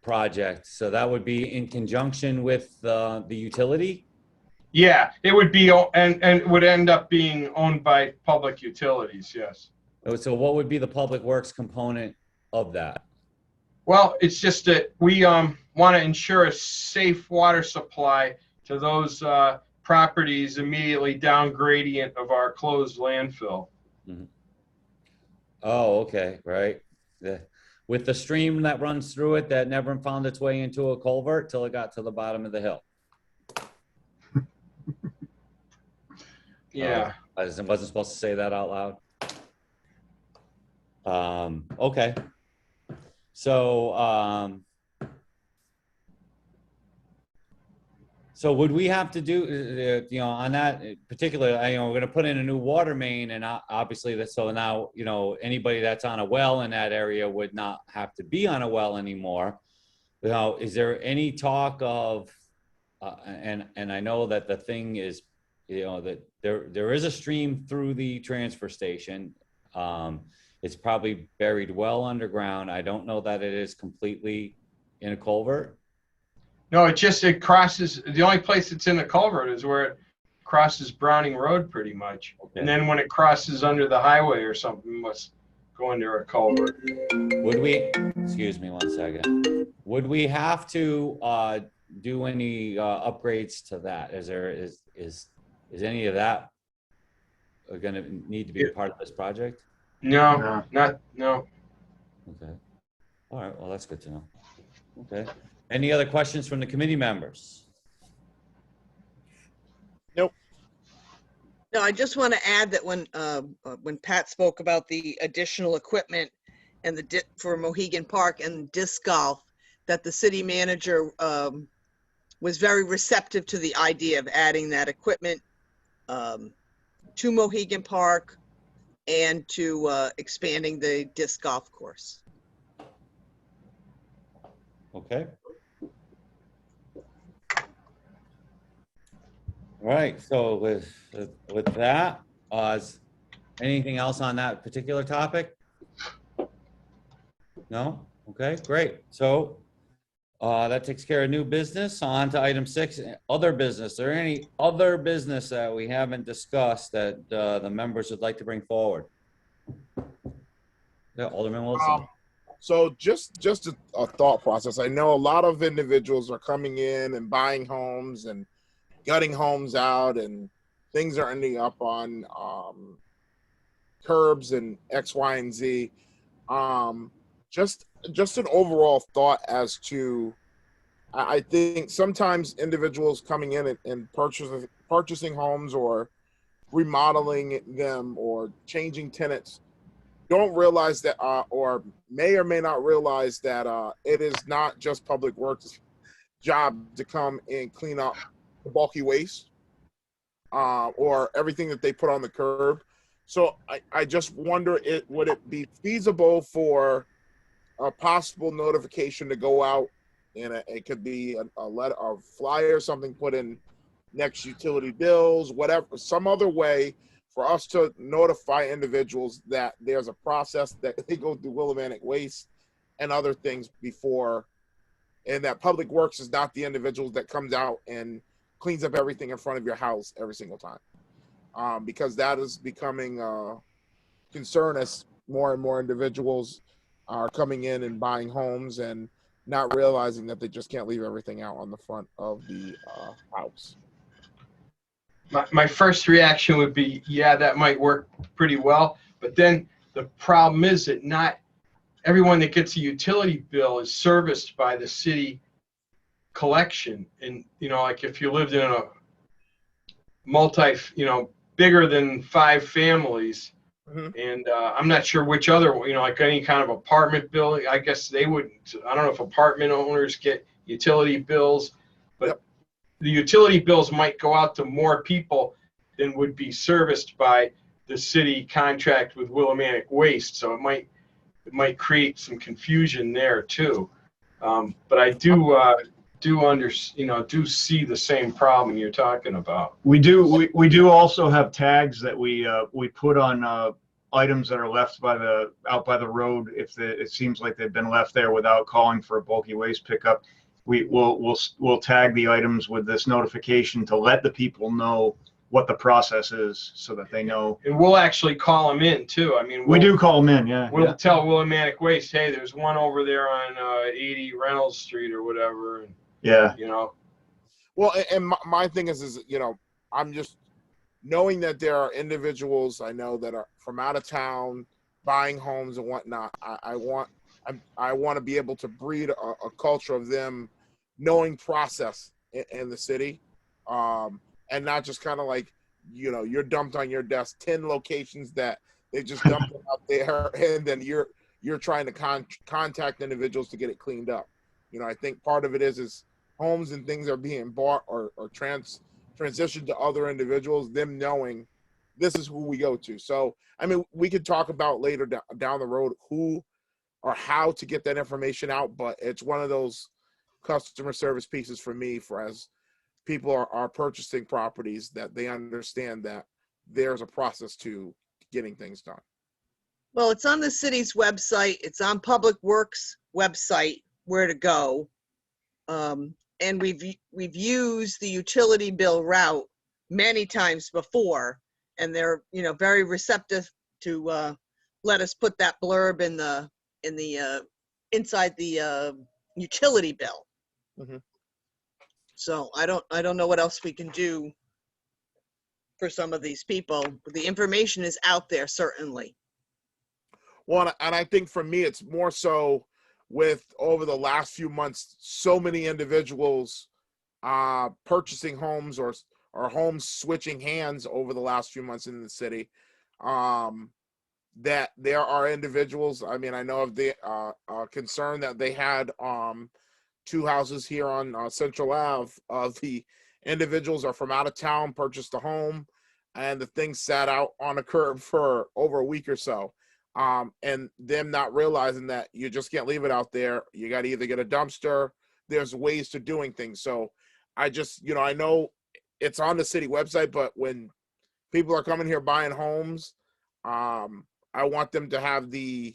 project. So that would be in conjunction with the utility? Yeah, it would be, and would end up being owned by public utilities, yes. So what would be the public works component of that? Well, it's just that we want to ensure a safe water supply to those properties immediately down gradient of our closed landfill. Mm-hmm. Oh, okay, right. With the stream that runs through it that never found its way into a culvert till it got to the bottom of the hill. Yeah. I wasn't supposed to say that out loud. Okay. So, so would we have to do, you know, on that particular, you know, we're going to put in a new water main, and obviously that, so now, you know, anybody that's on a well in that area would not have to be on a well anymore. You know, is there any talk of, and I know that the thing is, you know, that there is a stream through the transfer station. It's probably buried well underground. I don't know that it is completely in a culvert. No, it crosses, the only place it's in the culvert is where it crosses Browning Road pretty much. Okay. And then when it crosses under the highway or something, it must go under a culvert. Would we, excuse me one second, would we have to do any upgrades to that? Is any of that going to need to be a part of this project? No. Okay. All right. Well, that's good to know. Okay. Any other questions from the committee members? Nope. No, I just want to add that when Pat spoke about the additional equipment and for Mohegan Park and disc golf, that the city manager was very receptive to the idea of adding that equipment to Mohegan Park and to expanding the disc golf course. Okay. All right. So with that, is anything else on that particular topic? No? Okay, great. So That takes care of new business. On to item 6, other business. Is there any other business that we haven't discussed that the members would like to bring forward? Yeah, Alderman Wilson. So just a thought process. I know a lot of individuals are coming in and buying homes and gutting homes out, and things are ending up on curbs and X, Y, and Z. Just an overall thought as to, I think sometimes individuals coming in and purchasing homes or remodeling them or changing tenants don't realize that, or may or may not realize that it is not just Public Works' job to come and clean up the bulky waste or everything that they put on the curb. So I just wonder, would it be feasible for a possible notification to go out, and it could be a letter, a flyer, something put in next utility bills, whatever, some other way for us to notify individuals that there's a process that they go through Willimantic Waste and other things before, and that Public Works is not the individuals that comes out and cleans up everything in front of your house every single time. Because that is becoming a concern as more and more individuals are coming in and buying homes and not realizing that they just can't leave everything out on the front of the house. My first reaction would be, yeah, that might work pretty well. But then the problem is that not everyone that gets a utility bill is serviced by the city collection. And, like if you lived in a bigger than 5 families, and I'm not sure which other, like any kind of apartment building, I guess they wouldn't. I don't know if apartment owners get utility bills, but yep. The utility bills might go out to more people than would be serviced by the city contract with Willimantic Waste. So it might create some confusion there too. But I do see the same problem you're talking about. We do also have tags that we put on items that are left out by the road if it seems like they've been left there without calling for a bulky waste pickup. We'll tag the items with this notification to let the people know what the process is so that they know. And we'll actually call them in too. I mean, we do call them in, yeah. We'll tell Willimantic Waste, hey, there's one over there on 80 Reynolds Street or whatever. And, yeah. Well, and my thing is, I'm just knowing that there are individuals I know that are from out of town buying homes and whatnot. I want to be able to breed a culture of them knowing process in the city, and not just kind of like, you're dumped on your desk 10 locations that they just dumped it out there, and then you're trying to contact individuals to get it cleaned up. I think part of it is homes and things are being bought or transitioned to other individuals, them knowing this is who we go to. So, I mean, we could talk about later down the road who or how to get that information out, but it's one of those customer service pieces for me, for as people are purchasing properties, that they understand that there's a process to getting things done. Well, it's on the city's website. It's on Public Works website, where to go. And we've used the utility bill route many times before, and they're very receptive to let us put that blurb in the inside the utility bill. Mm-hmm. So I don't know what else we can do for some of these people. The information is out there, certainly. Well, and I think for me, it's more so with over the last few months, so many individuals purchasing homes or homes switching hands over the last few months in the city, that there are individuals. I mean, I know of the concern that they had 2 houses here on Central Ave. The individuals are from out of town, purchased a home, and the thing sat out on a curb for over a week or so. And them not realizing that you just can't leave it out there. You got to either get a dumpster. There's ways to doing things. So I just, I know it's on the city website, but when people are coming here buying homes, I want them to have the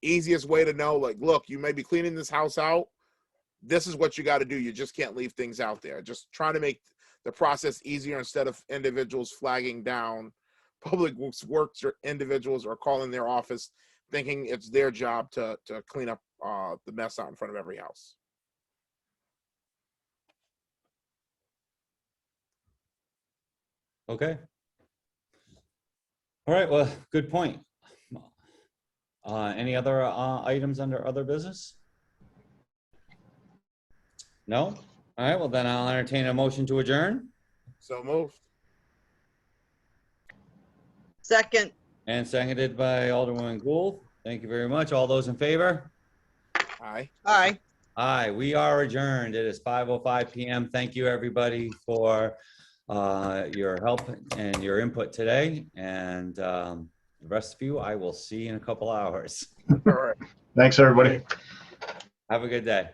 easiest way to know, like, look, you may be cleaning this house out. this is what you got to do. You just can't leave things out there. Just trying to make the process easier instead of individuals flagging down public works or individuals or calling their office thinking it's their job to clean up the mess out in front of every house. Okay. All right, well, good point. Any other items under other business? No? All right, well then I'll entertain a motion to adjourn. So moved. Second, And seconded by Alderwoman Gould. Thank you very much. All those in favor? Aye. aye. Aye, we are adjourned. It is 5:05 PM. Thank you, everybody, for your help and your input today. And the rest of you, I will see in a couple hours. All right. Thanks, everybody. Have a good day.